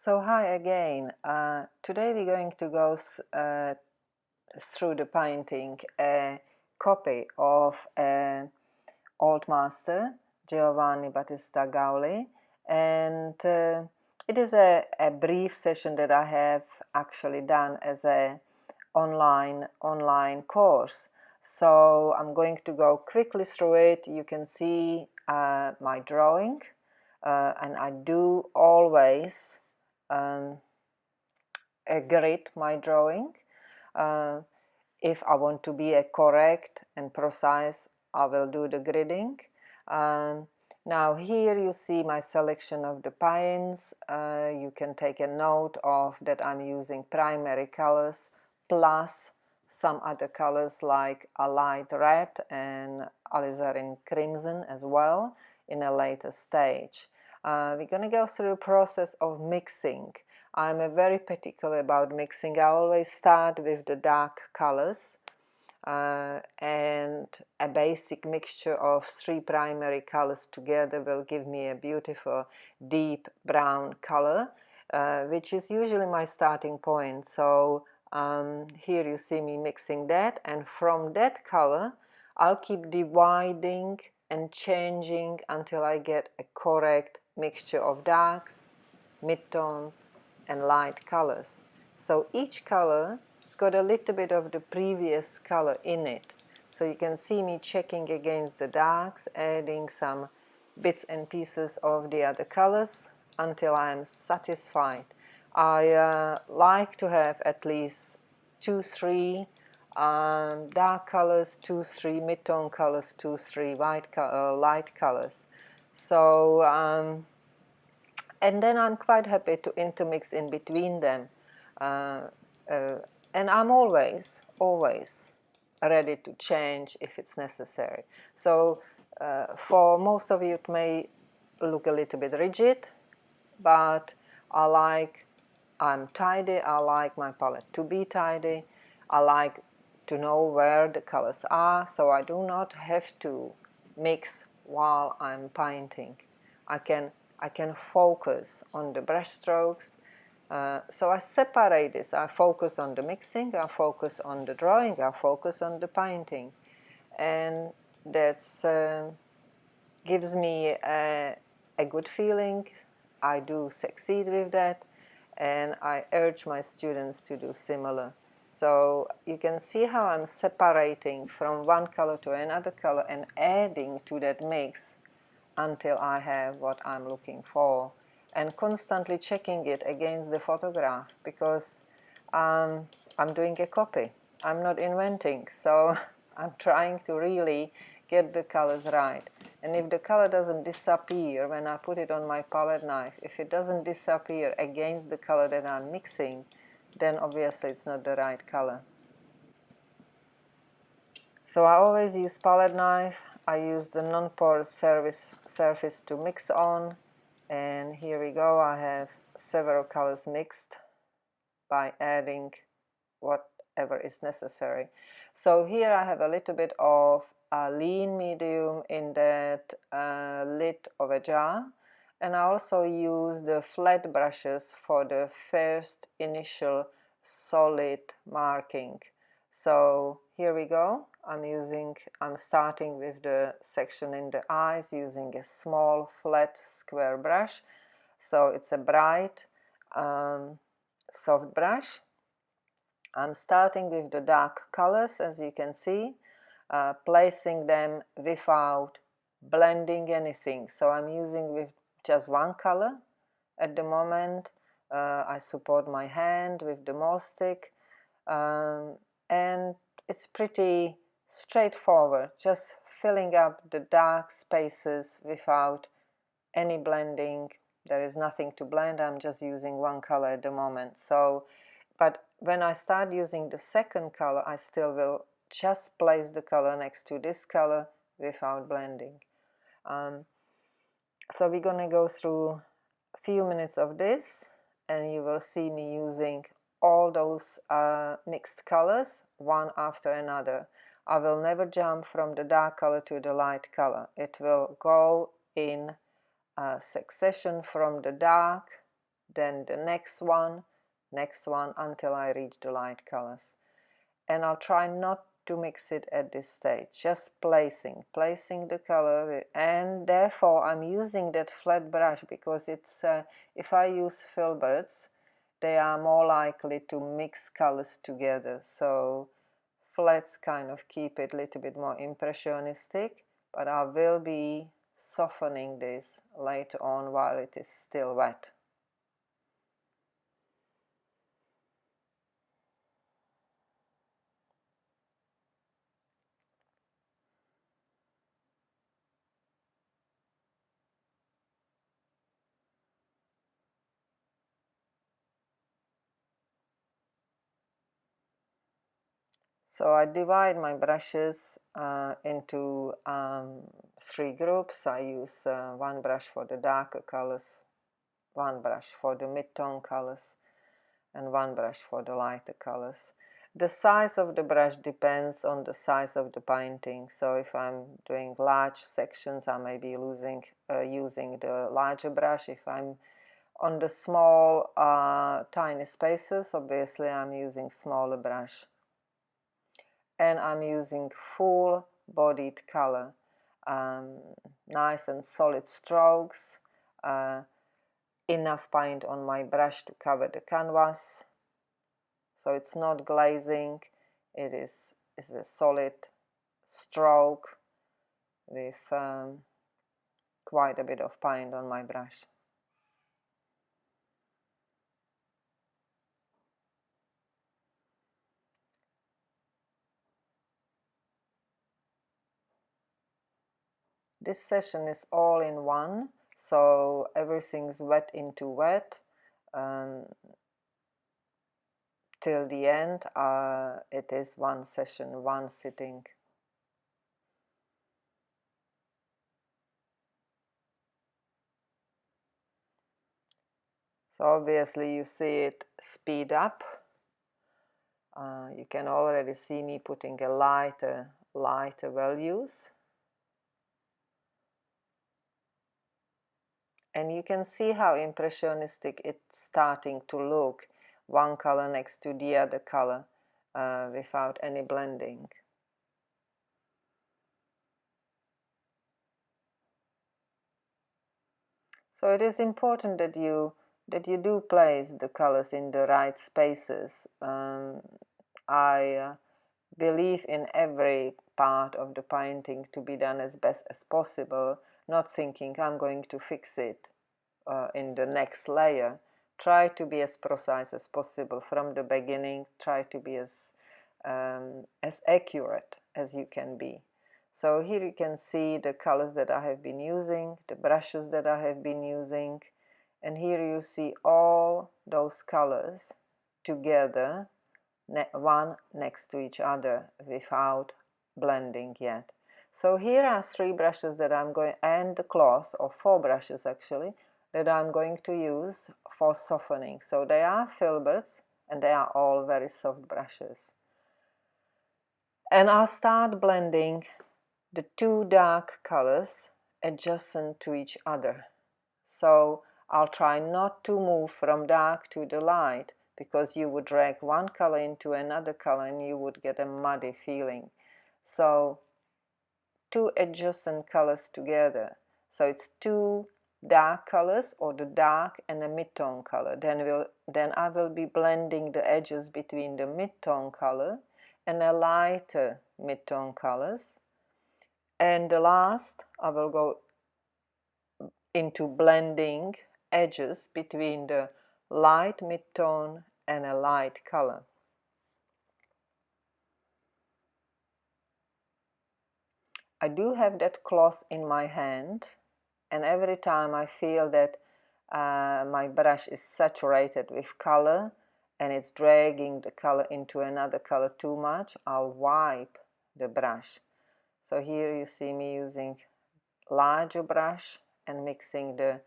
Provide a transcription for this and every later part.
So hi again. Today we're going to go through the painting a copy of an old master, Giovanni Battista Gauli, and it is a brief session that I have actually done as a online course. So I'm going to go quickly through it. You can see my drawing, and I do always grid my drawing. If I want to be correct and precise, I will do the gridding. Now here you see my selection of the paints. You can take a note of that I'm using primary colors plus some other colors like a light red and alizarin crimson as well in a later stage. We're going to go through a process of mixing. I'm very particular about mixing. I always start with the dark colors and a basic mixture of 3 primary colors together will give me a beautiful deep brown color, which is usually my starting point. So here you see me mixing that, and from that color I'll keep dividing and changing until I get a correct mixture of darks, midtones and light colors. So each color has got a little bit of the previous color in it. So you can see me checking against the darks, adding some bits and pieces of the other colors until I am satisfied. I like to have at least 2-3 dark colors, 2-3 mid-tone colors, 2-3 light colors. So and then I'm quite happy to intermix in between them, and I'm always ready to change if it's necessary. So for most of you it may look a little bit rigid, but I'm tidy. I like my palette to be tidy. I like to know where the colors are, so I do not have to mix while I'm painting. I can focus on the brush strokes. So I separate this. I focus on the mixing, I focus on the drawing, I focus on the painting, and that gives me a good feeling. I do succeed with that, and I urge my students to do similar. So you can see how I'm separating from one color to another color and adding to that mix until I have what I'm looking for, and constantly checking it against the photograph, because I'm doing a copy. I'm not inventing, so I'm trying to really get the colors right. And if the color doesn't disappear when I put it on my palette knife, if it doesn't disappear against the color that I'm mixing, then obviously it's not the right color. So I always use palette knife. I use the non-porous surface to mix on, and here we go. I have several colors mixed by adding whatever is necessary. So here I have a little bit of a lean medium in that lid of a jar, and I also use the flat brushes for the first initial solid marking. So here we go. I'm starting with the section in the eyes using a small flat square brush. So it's a bright soft brush. I'm starting with the dark colors, as you can see, placing them without blending anything. So I'm using with just one color at the moment. I support my hand with the mole stick, and it's pretty straightforward, just filling up the dark spaces without any blending. There is nothing to blend. I'm just using one color at the moment. So, but when I start using the second color, I still will just place the color next to this color without blending. So we're gonna go through a few minutes of this, and you will see me using all those mixed colors one after another. I will never jump from the dark color to the light color. It will go in succession from the dark, then the next one, until I reach the light colors. And I'll try not to mix it at this stage, just placing the color, and therefore I'm using that flat brush because it's if I use filberts, they are more likely to mix colors together. So flats kind of keep it a little bit more impressionistic, but I will be softening this later on while it is still wet. So I divide my brushes into 3 groups. I use one brush for the darker colors, one brush for the mid-tone colors, and one brush for the lighter colors. The size of the brush depends on the size of the painting. So if I'm doing large sections, I may be using the larger brush. If I'm on the small, tiny spaces, obviously I'm using smaller brush. And I'm using full bodied color, nice and solid strokes, enough paint on my brush to cover the canvas, so it's not glazing, it is a solid stroke with quite a bit of paint on my brush. This session is all in one, so everything's wet into wet. Till the end, it is one session, one sitting. So obviously you see it speed up. You can already see me putting a lighter values. And you can see how impressionistic it's starting to look, one color next to the other color, without any blending. So it is important that you do place the colors in the right spaces. I believe in every part of the painting to be done as best as possible, not thinking I'm going to fix it in the next layer. Try to be as precise as possible from the beginning. Try to be as accurate as you can be. So here you can see the colors that I have been using, the brushes that I have been using, and here you see all those colors together, one next to each other without blending yet. So here are 3 brushes that I'm going, and the cloth, or 4 brushes actually, that I'm going to use for softening. So they are filberts and they are all very soft brushes. And I'll start blending the 2 dark colors adjacent to each other. So I'll try not to move from dark to the light, because you would drag one color into another color and you would get a muddy feeling. So 2 adjacent colors together. So it's 2 dark colors, or the dark and the mid-tone color. Then I will be blending the edges between the mid-tone color and a lighter mid-tone colors. And the last, I will go into blending edges between the light mid-tone and a light color. I do have that cloth in my hand, and every time I feel that my brush is saturated with color and it's dragging the color into another color too much, I'll wipe the brush. So here you see me using larger brush and mixing the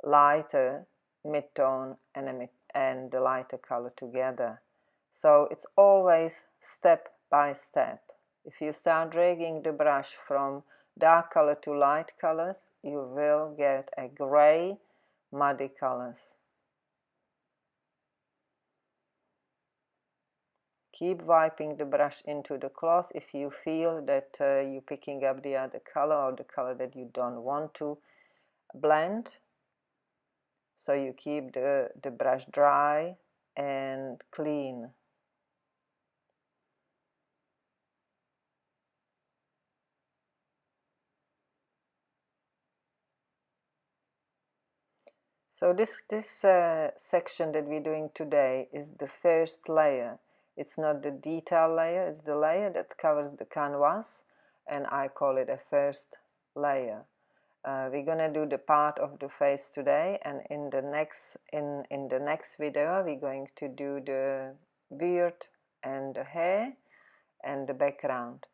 lighter mid-tone and the lighter color together. So it's always step by step. If you start dragging the brush from dark color to light colors, you will get a gray, muddy colors. keep wiping the brush into the cloth if you feel that you're picking up the other color or the color that you don't want to blend. So you keep the brush dry and clean. So this section that we're doing today is the first layer. It's not the detail layer, it's the layer that covers the canvas, and I call it a first layer. We're gonna do the part of the face today, and in the next video we're going to do the beard and the hair and the background.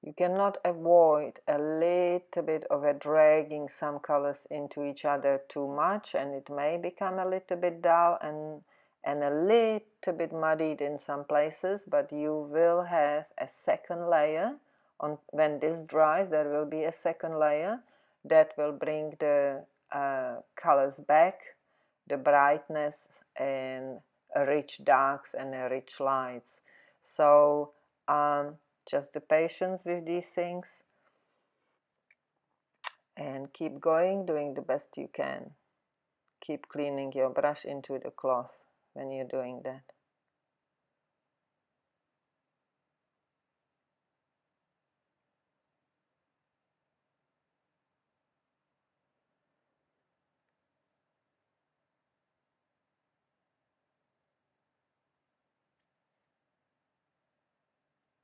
You cannot avoid a little bit of a dragging some colors into each other too much, and it may become a little bit dull and a little bit muddied in some places, but you will have a second layer. When this dries, there will be a second layer that will bring the colors back, the brightness and a rich darks and a rich lights. So just the patience with these things, and keep going, doing the best you can. Keep cleaning your brush into the cloth when you're doing that.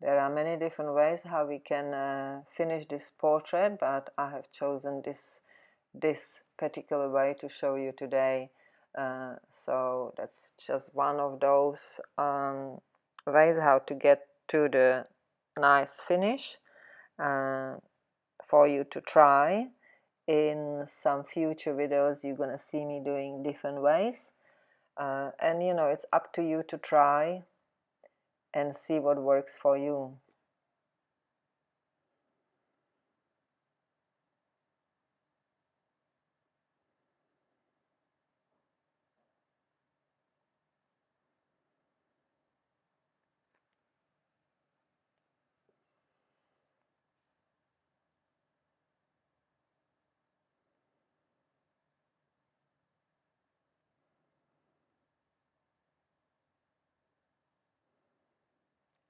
There are many different ways how we can finish this portrait, but I have chosen this particular way to show you today. So that's just one of those ways how to get to the nice finish for you to try. In some future videos you're gonna see me doing different ways, and you know, it's up to you to try and see what works for you.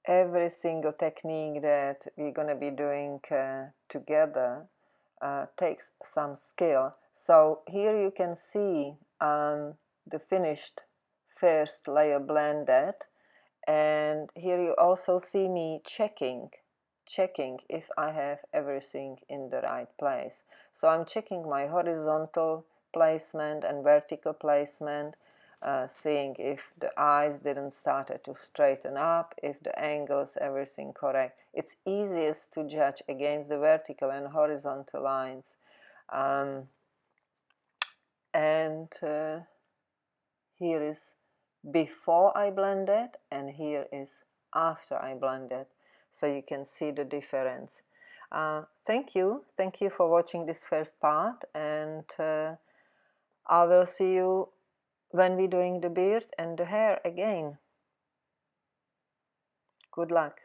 Every single technique that we're going to be doing together takes some skill. So here you can see the finished first layer blended, and here you also see me checking if I have everything in the right place. So I'm checking my horizontal placement and vertical placement, seeing if the eyes didn't start to straighten up, if the angles, everything correct. It's easiest to judge against the vertical and horizontal lines. And here is before I blended, and here is after I blended, so you can see the difference. Thank you for watching this first part, and I will see you when we're doing the beard and the hair again. Good luck.